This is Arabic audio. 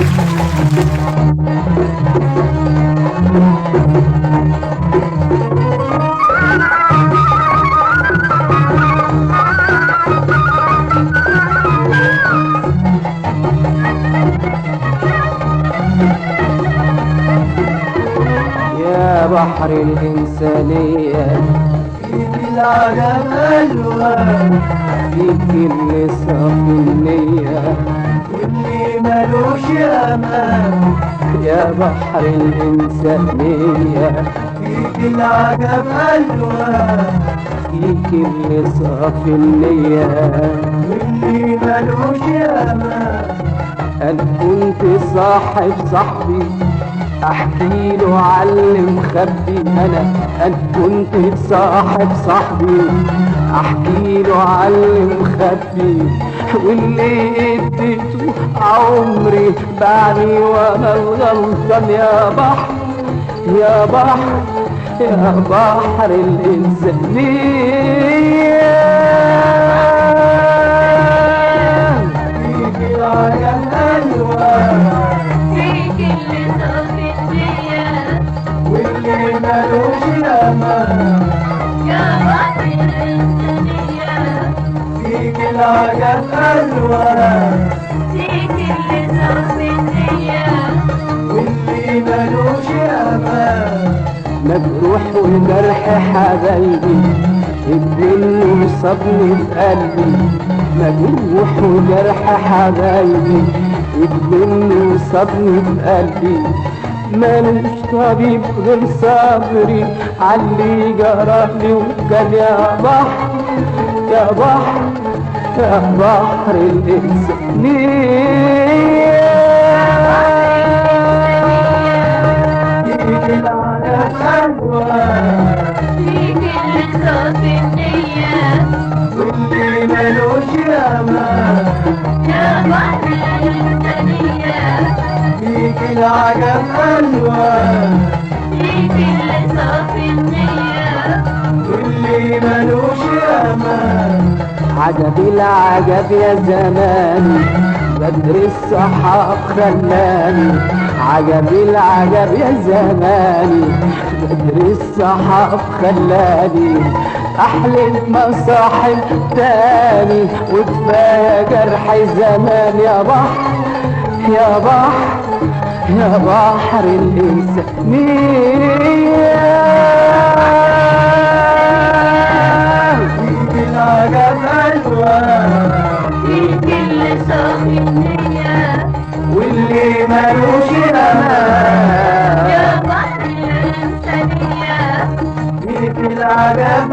يا بحر الإنسانية فيك العجب ألوان، فيك اللي صافي النية واللي ملوش أمان. يا بحر الإنسانية فيك العجب ألوان، فيك اللي صافي النية واللي ملوش أمان. أنا كنت صاحب صاحبي احكي له علي مخبي. انا كنت صاحب صاحبي احكي له علي مخبي، واللي اديته عمري بعدي وانا الغلطان. يا بحر يا بحر يا بحر الإنسانية فيك العجب ألوان، فيك اللي صافي النية واللي ملوش أمان. يا بحر الإنسانية. فيك العجب ألوان، فيك اللي صافي النية واللي ملوش أمان. مجروح والجرح حبايبي الدنيا وصابني في قلبي. مجروح وجرح حبايبي الدنيا وصابني في قلبي. مالوش طبيب غير صبري عاللي جرالي وكان. يا بحر يا بحر يا بحر الإنسانية فيك العجب ألوان، فيك اللي صافي النية واللي ملوش أمان. يا بحر الإنسانية. فيك العجب ألوان، فيك اللي صافي النية واللي ملوش أمان. عجب العجب يا زماني بدر الصحاب خلاني. عجب العجب يا زماني بدر الصحاب خلاني. احلف مصاحب تاني وكفايه جرح زمان. يا بحر يا بحر يا بحر الإنسانية فيك العجب ألوان، فيك اللي صافي النية واللي ملوش أمان. يا بحر الإنسانية. فيك العجب